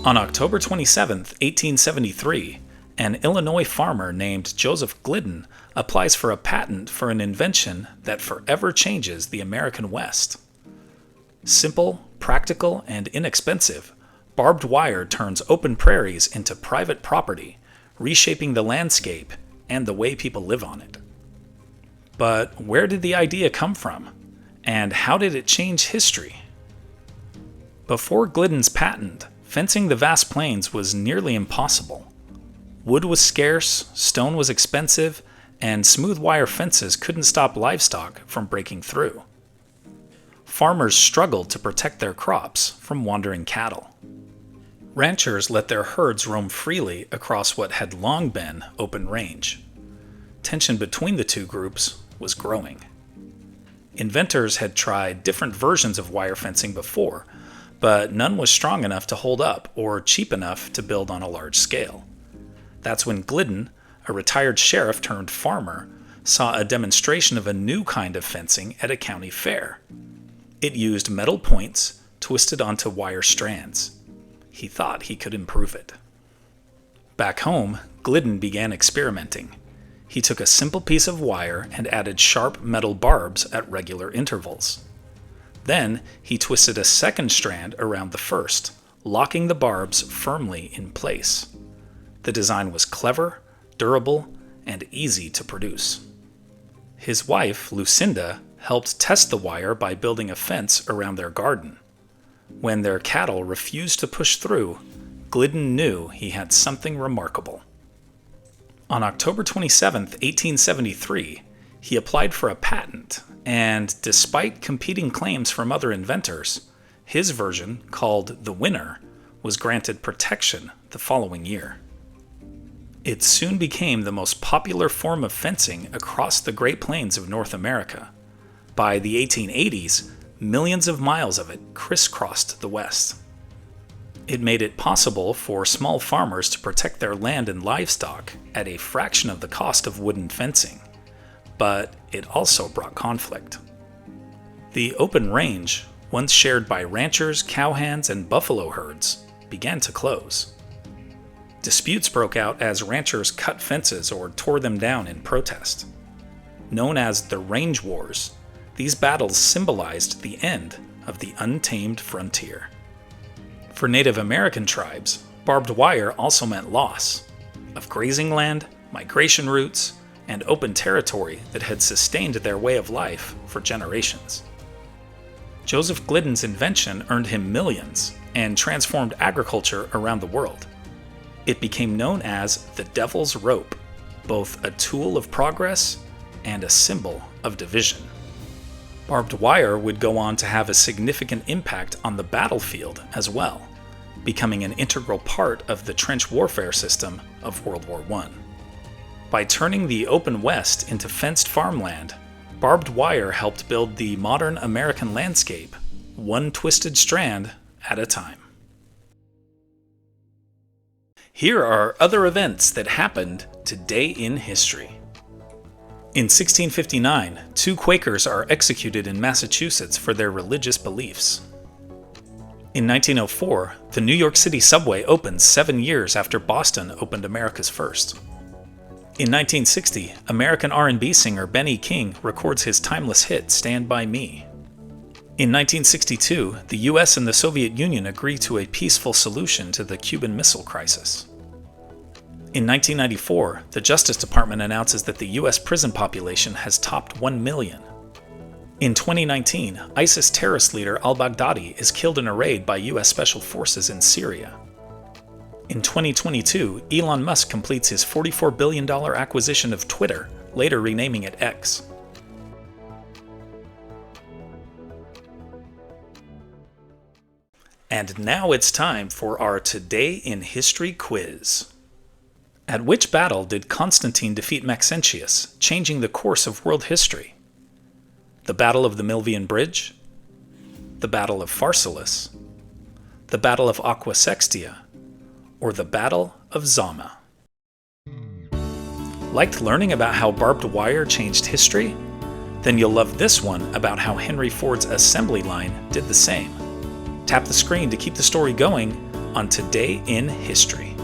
On October 27, 1873, an Illinois farmer named Joseph Glidden applies for a patent for an invention that forever changes the American West. Simple, practical, and inexpensive, barbed wire turns open prairies into private property, reshaping the landscape and the way people live on it. But where did the idea come from? And how did it change history? Before Glidden's patent, fencing the vast plains was nearly impossible. Wood was scarce, stone was expensive, and smooth wire fences couldn't stop livestock from breaking through. Farmers struggled to protect their crops from wandering cattle. Ranchers let their herds roam freely across what had long been open range. Tension between the two groups was growing. Inventors had tried different versions of wire fencing before, but none was strong enough to hold up or cheap enough to build on a large scale. That's when Glidden, a retired sheriff turned farmer, saw a demonstration of a new kind of fencing at a county fair. It used metal points twisted onto wire strands. He thought he could improve it. Back home, Glidden began experimenting. He took a simple piece of wire and added sharp metal barbs at regular intervals. Then he twisted a second strand around the first, locking the barbs firmly in place. The design was clever, durable, and easy to produce. His wife, Lucinda, helped test the wire by building a fence around their garden. When their cattle refused to push through, Glidden knew he had something remarkable. On October 27, 1873, he applied for a patent, and despite competing claims from other inventors, his version, called the Winner, was granted protection the following year. It soon became the most popular form of fencing across the Great Plains of North America. By the 1880s, millions of miles of it crisscrossed the West. It made it possible for small farmers to protect their land and livestock at a fraction of the cost of wooden fencing, but it also brought conflict. The open range, once shared by ranchers, cowhands, and buffalo herds, began to close. Disputes broke out as ranchers cut fences or tore them down in protest. Known as the Range Wars, these battles symbolized the end of the untamed frontier. For Native American tribes, barbed wire also meant loss of grazing land, migration routes, and open territory that had sustained their way of life for generations. Joseph Glidden's invention earned him millions and transformed agriculture around the world. It became known as the Devil's Rope, both a tool of progress and a symbol of division. Barbed wire would go on to have a significant impact on the battlefield as well, becoming an integral part of the trench warfare system of World War I. By turning the open West into fenced farmland, barbed wire helped build the modern American landscape, one twisted strand at a time. Here are other events that happened today in history. In 1659, 2 Quakers are executed in Massachusetts for their religious beliefs. In 1904, the New York City subway opens 7 years after Boston opened America's first. In 1960, American R&B singer Benny King records his timeless hit Stand By Me. In 1962, the US and the Soviet Union agree to a peaceful solution to the Cuban Missile Crisis. In 1994, the Justice Department announces that the US prison population has topped 1 million. In 2019, ISIS terrorist leader al-Baghdadi is killed in a raid by US Special Forces in Syria. In 2022, Elon Musk completes his $44 billion acquisition of Twitter, later renaming it X. And now it's time for our Today in History quiz. At which battle did Constantine defeat Maxentius, changing the course of world history? The Battle of the Milvian Bridge? The Battle of Pharsalus? The Battle of Aqua Sextia? Or the Battle of Zama? Liked learning about how barbed wire changed history? Then you'll love this one about how Henry Ford's assembly line did the same. Tap the screen to keep the story going on Today in History.